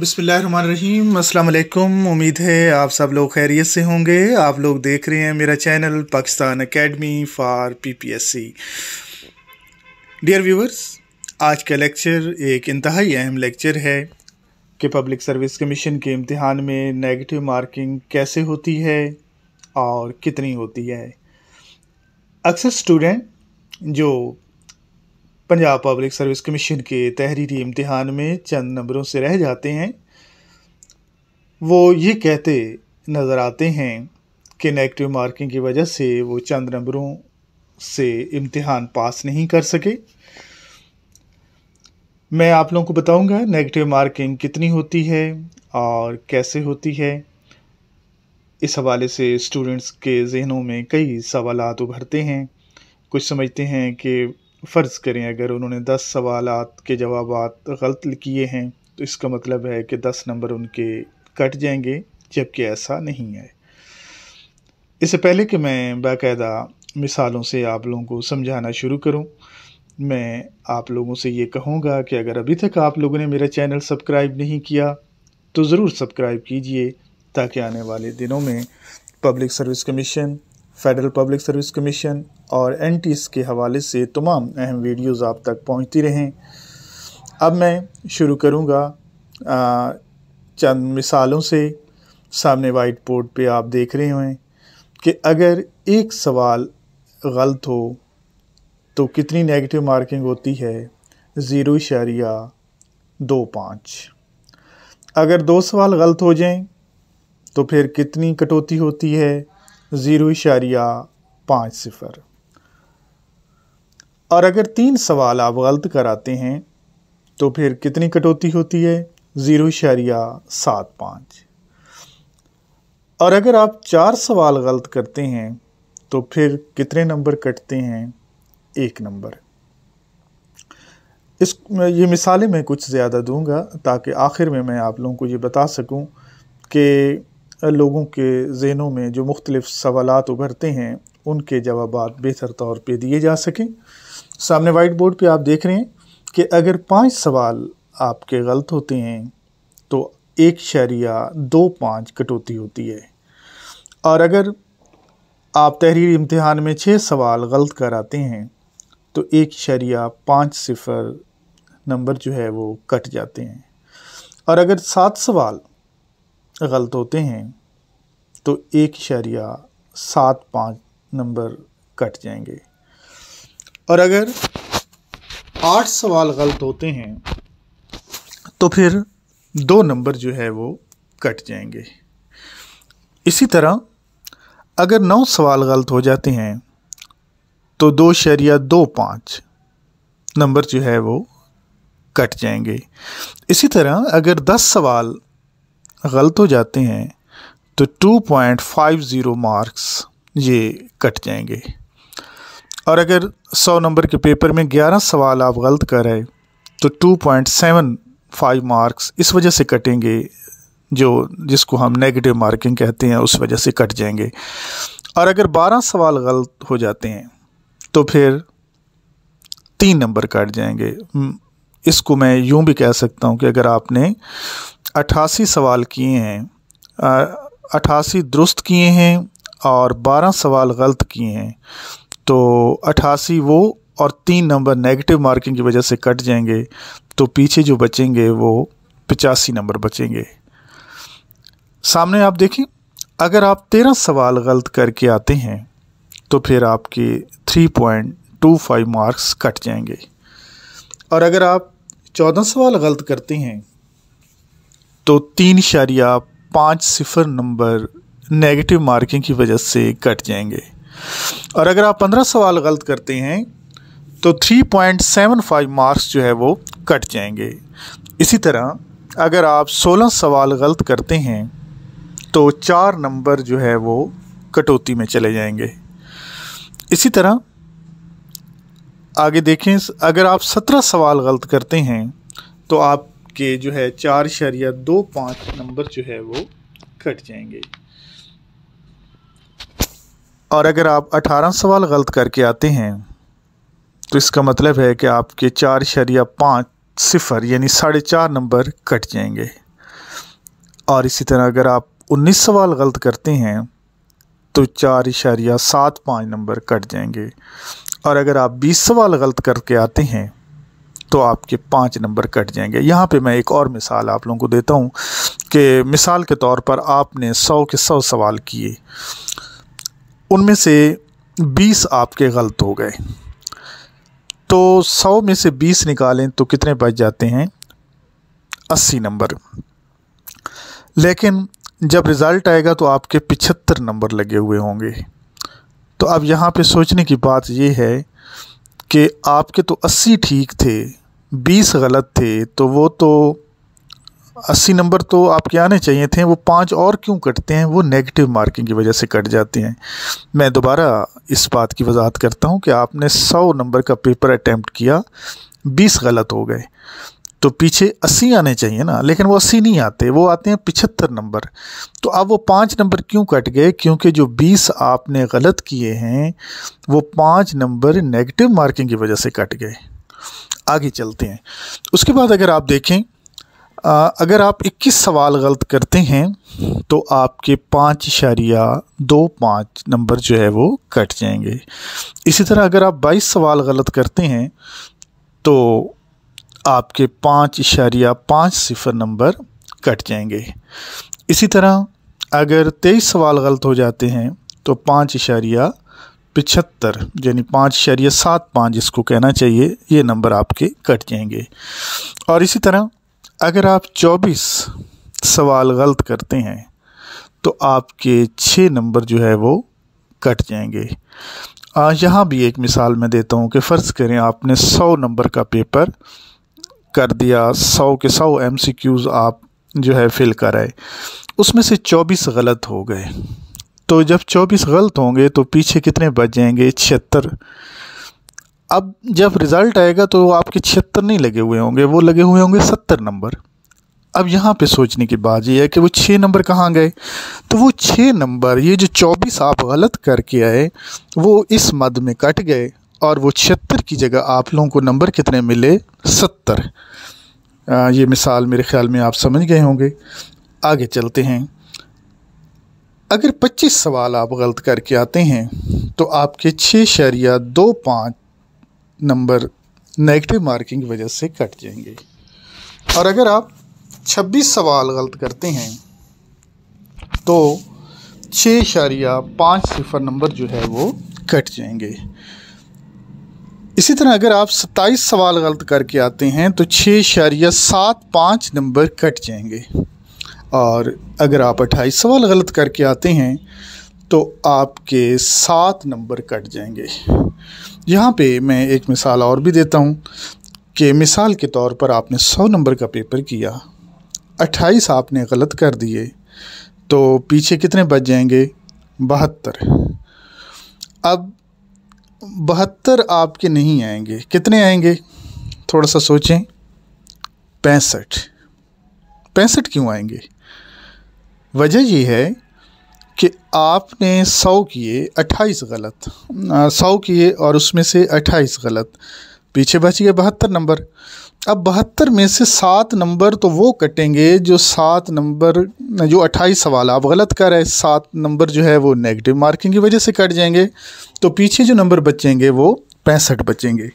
बिस्मिल्लाहिर्रहमानिर्रहीम। अस्सलाम वालेकुम। उम्मीद है आप सब लोग खैरियत से होंगे। आप लोग देख रहे हैं मेरा channel Pakistan academy for PPSC. Dear viewers, आज का लेक्चर एक इंतहाई अहम लेक्चर है कि पब्लिक सर्विस कमीशन के इम्तिहान में नेगेटिव मार्किंग कैसे होती है और कितनी होती है। अक्सर स्टूडेंट जो पंजाब पब्लिक सर्विस कमीशन के तहरीरी इम्तिहान में चंद नंबरों से रह जाते हैं, वो ये कहते नज़र आते हैं कि नेगेटिव मार्किंग की वजह से वो चंद नंबरों से इम्तिहान पास नहीं कर सके। मैं आप लोगों को बताऊंगा नेगेटिव मार्किंग कितनी होती है और कैसे होती है। इस हवाले से स्टूडेंट्स के जहनों में कई सवालात उभरते हैं। कुछ समझते हैं कि फ़र्ज़ करें अगर उन्होंने 10 सवालात के जवाबात गलत किए हैं तो इसका मतलब है कि 10 नंबर उनके कट जाएंगे, जबकि ऐसा नहीं है। इससे पहले कि मैं बाकायदा मिसालों से आप लोगों को समझाना शुरू करूं, मैं आप लोगों से ये कहूँगा कि अगर अभी तक आप लोगों ने मेरा चैनल सब्सक्राइब नहीं किया तो ज़रूर सब्सक्राइब कीजिए, ताकि आने वाले दिनों में public service commission, federal public service commission और एनटीएस के हवाले से तमाम अहम वीडियोस आप तक पहुंचती रहें। अब मैं शुरू करूंगा चंद मिसालों से। सामने वाइट बोर्ड पे आप देख रहे हैं कि अगर एक सवाल गलत हो तो कितनी नेगेटिव मार्किंग होती है, 0.25। अगर 2 सवाल गलत हो जाएं तो फिर कितनी कटौती होती है, 0.50। और अगर 3 सवाल आप गलत कराते हैं तो फिर कितनी कटौती होती है, 0.75। और अगर आप 4 सवाल गलत करते हैं तो फिर कितने नंबर कटते हैं, 1 नंबर। ये मिसालें मैं कुछ ज़्यादा दूंगा ताकि आखिर में मैं आप लोगों को ये बता सकूं कि लोगों के ज़हनों में जो मुख्तलिफ़ सवालात उभरते हैं उनके जवाबात बेहतर तौर पे दिए जा सकें। सामने वाइट बोर्ड पे आप देख रहे हैं कि अगर 5 सवाल आपके गलत होते हैं तो 1.25 कटौती होती है। और अगर आप तहरीरी इम्तिहान में 6 सवाल गलत कराते हैं तो 1.50 नंबर जो है वो कट जाते हैं। और अगर 7 सवाल गलत होते हैं तो 1.75 नंबर कट जाएंगे। और अगर 8 सवाल गलत होते हैं तो फिर 2 नंबर जो है वो कट जाएंगे। इसी तरह अगर 9 सवाल गलत हो जाते हैं तो 2.25 नंबर जो है वो कट जाएंगे। इसी तरह अगर 10 सवाल गलत हो जाते हैं तो 2.50 मार्क्स ये कट जाएंगे। और अगर 100 नंबर के पेपर में 11 सवाल आप गलत कर रहे तो 2.75 मार्क्स इस वजह से कटेंगे, जिसको हम नेगेटिव मार्किंग कहते हैं, उस वजह से कट जाएंगे। और अगर 12 सवाल गलत हो जाते हैं तो फिर 3 नंबर कट जाएंगे। इसको मैं यूँ भी कह सकता हूँ कि अगर आपने 88 सवाल किए हैं, 88 दुरुस्त किए हैं और 12 सवाल गलत किए हैं तो 88 वो और 3 नंबर नेगेटिव मार्किंग की वजह से कट जाएंगे, तो पीछे जो बचेंगे वो 85 नंबर बचेंगे। सामने आप देखें, अगर आप 13 सवाल गलत करके आते हैं तो फिर आपके 3.25 मार्क्स कट जाएंगे। और अगर आप 14 सवाल गलत करते हैं तो 3.50 नंबर नेगेटिव मार्किंग की वजह से कट जाएंगे। और अगर आप 15 सवाल गलत करते हैं तो 3.75 मार्क्स जो है वो कट जाएंगे। इसी तरह अगर आप 16 सवाल गलत करते हैं तो 4 नंबर जो है वो कटौती में चले जाएंगे। इसी तरह आगे देखें, अगर आप 17 सवाल गलत करते हैं तो आपके जो है 4.25 नंबर जो है वो कट जाएंगे। और अगर आप 18 सवाल गलत करके आते हैं तो इसका मतलब है कि आपके 4.50 यानी 4.5 नंबर कट जाएंगे। और इसी तरह अगर आप 19 सवाल गलत करते हैं तो 4.75 नंबर कट जाएंगे। और अगर आप 20 सवाल गलत करके आते हैं तो आपके 5 नंबर कट जाएंगे। यहाँ पे मैं एक और मिसाल आप लोगों को देता हूँ कि मिसाल के तौर पर आपने 100 के 100 सवाल किए, उनमें से 20 आपके गलत हो गए, तो 100 में से 20 निकालें तो कितने बच जाते हैं? 80 नंबर। लेकिन जब रिज़ल्ट आएगा तो आपके 75 नंबर लगे हुए होंगे। तो अब यहाँ पे सोचने की बात ये है कि आपके तो 80 ठीक थे, 20 गलत थे, तो वो तो 80 नंबर तो आपके आने चाहिए थे, वो 5 और क्यों कटते हैं? वो नेगेटिव मार्किंग की वजह से कट जाते हैं। मैं दोबारा इस बात की वजाहत करता हूँ कि आपने 100 नंबर का पेपर अटैम्प्ट किया, 20 गलत हो गए, तो पीछे 80 आने चाहिए ना, लेकिन वो 80 नहीं आते, वो आते हैं 75 नंबर। तो अब वो 5 नंबर क्यों कट गए? क्योंकि जो 20 आपने गलत किए हैं वो 5 नंबर नेगेटिव मार्किंग की वजह से कट गए। आगे चलते हैं। उसके बाद अगर आप देखें, अगर आप 21 सवाल गलत करते हैं तो आपके 5.25 नंबर जो है वो कट जाएंगे। इसी तरह अगर आप 22 सवाल गलत करते हैं तो आपके 5.50 नंबर कट जाएंगे। इसी तरह अगर 23 सवाल गलत हो जाते हैं तो 5.75 यानी 5.75 जिसको कहना चाहिए, ये नंबर आपके कट जाएंगे। और इसी तरह अगर आप 24 सवाल गलत करते हैं तो आपके 6 नंबर जो है वो कट जाएंगे। यहाँ भी एक मिसाल मैं देता हूँ कि फ़र्ज़ करें आपने 100 नंबर का पेपर कर दिया, 100 के 100 MCQs आप जो है फिल कराए, उसमें से 24 गलत हो गए। तो जब 24 गलत होंगे तो पीछे कितने बच जाएंगे? 76। अब जब रिज़ल्ट आएगा तो आपके 76 नहीं लगे हुए होंगे, वो लगे हुए होंगे 70 नंबर। अब यहाँ पे सोचने की बात ये है कि वो 6 नंबर कहाँ गए? तो वो 6 नंबर, ये जो 24 आप गलत करके आए, वो इस मद में कट गए और वो 76 की जगह आप लोगों को नंबर कितने मिले? 70। ये मिसाल मेरे ख़्याल में आप समझ गए होंगे। आगे चलते हैं। अगर 25 सवाल आप गलत करके आते हैं तो आपके 6.25 नंबर नेगेटिव मार्किंग की वजह से कट जाएंगे। और अगर आप 26 सवाल गलत करते हैं तो 6.50 नंबर जो है वो कट जाएंगे। इसी तरह अगर आप 27 सवाल गलत करके आते हैं तो 6.75 नंबर कट जाएंगे। और अगर आप 28 सवाल गलत करके आते हैं तो आपके 7 नंबर कट जाएंगे। यहाँ पे मैं एक मिसाल और भी देता हूँ कि मिसाल के तौर पर आपने 100 नंबर का पेपर किया, 28 आपने गलत कर दिए, तो पीछे कितने बच जाएंगे? 72। अब 72 आपके नहीं आएंगे, कितने आएंगे? थोड़ा सा सोचें। 65 क्यों आएंगे? वजह ये है कि आपने 100 किए, 28 गलत, 100 किए और उसमें से 28 गलत, पीछे बच गए 72 नंबर। अब 72 में से 7 नंबर तो वो कटेंगे जो 7 नंबर, जो 28 सवाल आप गलत कर रहे हैं, 7 नंबर जो है वो नेगेटिव मार्किंग की वजह से कट जाएंगे। तो पीछे जो नंबर बचेंगे वो 65 बचेंगे।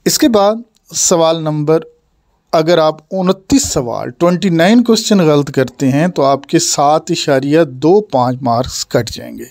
इसके बाद सवाल नंबर, अगर आप 29 सवाल 29 क्वेश्चन गलत करते हैं तो आपके 7.25 मार्क्स कट जाएंगे।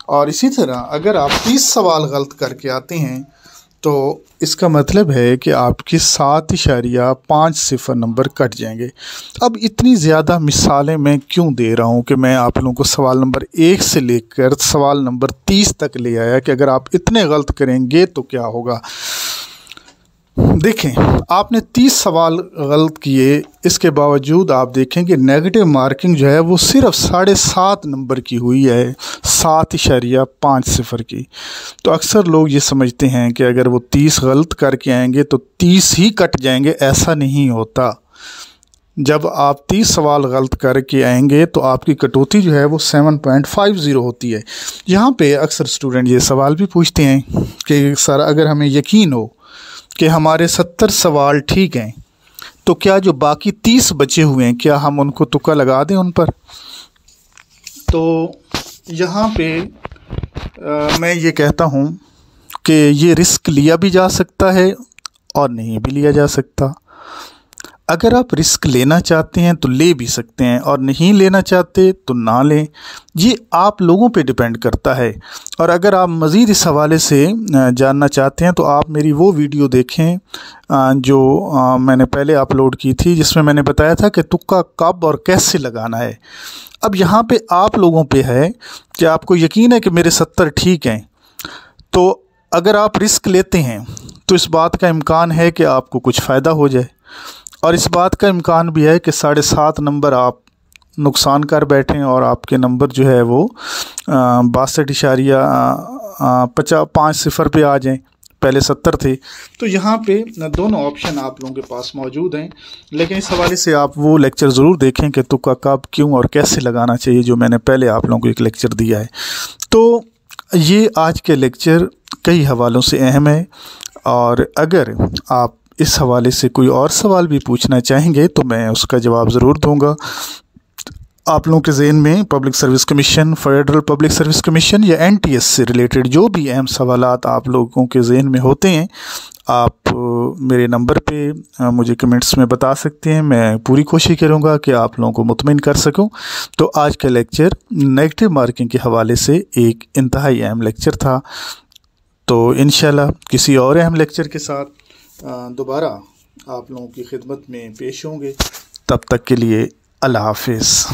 और इसी तरह अगर आप 30 सवाल गलत करके आते हैं तो इसका मतलब है कि आपके 7.50 नंबर कट जाएंगे। अब इतनी ज़्यादा मिसालें मैं क्यों दे रहा हूँ कि मैं आप लोगों को सवाल नंबर 1 से लेकर सवाल नंबर 30 तक ले आया कि अगर आप इतने गलत करेंगे तो क्या होगा। देखें, आपने 30 सवाल गलत किए, इसके बावजूद आप देखें कि नेगेटिव मार्किंग जो है वो सिर्फ 7.5 नंबर की हुई है, 7.50 की। तो अक्सर लोग ये समझते हैं कि अगर वो 30 गलत करके आएंगे तो 30 ही कट जाएंगे। ऐसा नहीं होता। जब आप 30 सवाल गलत करके आएंगे तो आपकी कटौती जो है वो 7.50 होती है। यहाँ पे अक्सर स्टूडेंट ये सवाल भी पूछते हैं कि सर, अगर हमें यकीन हो कि हमारे 70 सवाल ठीक हैं तो क्या जो बाकी 30 बचे हुए हैं, क्या हम उनको तुक्का लगा दें उन पर? तो यहाँ पे मैं ये कहता हूँ कि ये रिस्क लिया भी जा सकता है और नहीं भी लिया जा सकता। अगर आप रिस्क लेना चाहते हैं तो ले भी सकते हैं, और नहीं लेना चाहते तो ना लें। ये आप लोगों पे डिपेंड करता है। और अगर आप मज़ीद इस हवाले से जानना चाहते हैं तो आप मेरी वो वीडियो देखें जो मैंने पहले अपलोड की थी, जिसमें मैंने बताया था कि तुक्का कब और कैसे लगाना है। अब यहाँ पे आप लोगों पे है कि आपको यकीन है कि मेरे 70 ठीक हैं, तो अगर आप रिस्क लेते हैं तो इस बात का इम्कान है कि आपको कुछ फ़ायदा हो जाए, और इस बात का इम्कान भी है कि 7.5 नंबर आप नुकसान कर बैठें और आपके नंबर जो है वो 62.5 पे आ जाएं। पहले 70 थे। तो यहाँ पे दोनों ऑप्शन आप लोगों के पास मौजूद हैं, लेकिन इस हवाले से आप वो लेक्चर ज़रूर देखें कि तुक्का कब, क्यों और कैसे लगाना चाहिए, जो मैंने पहले आप लोगों को एक लेक्चर दिया है। तो ये आज के लेक्चर कई हवालों से अहम है, और अगर आप इस हवाले से कोई और सवाल भी पूछना चाहेंगे तो मैं उसका जवाब ज़रूर दूंगा। आप लोगों के ज़हन में public service commission, federal public service commission या NTS से रिलेटेड जो भी अहम सवालात आप लोगों के ज़हन में होते हैं, आप मेरे नंबर पे मुझे कमेंट्स में बता सकते हैं। मैं पूरी कोशिश करूँगा कि आप लोगों को मुतमिन कर सकूँ। तो आज का लेक्चर नेगेटिव मार्किंग के हवाले से एक इंतहाई अहम लेक्चर था। तो इंशाल्लाह किसी और अहम लेक्चर के साथ दोबारा आप लोगों की खिदमत में पेश होंगे। तब तक के लिए अल्लाह हाफिज़।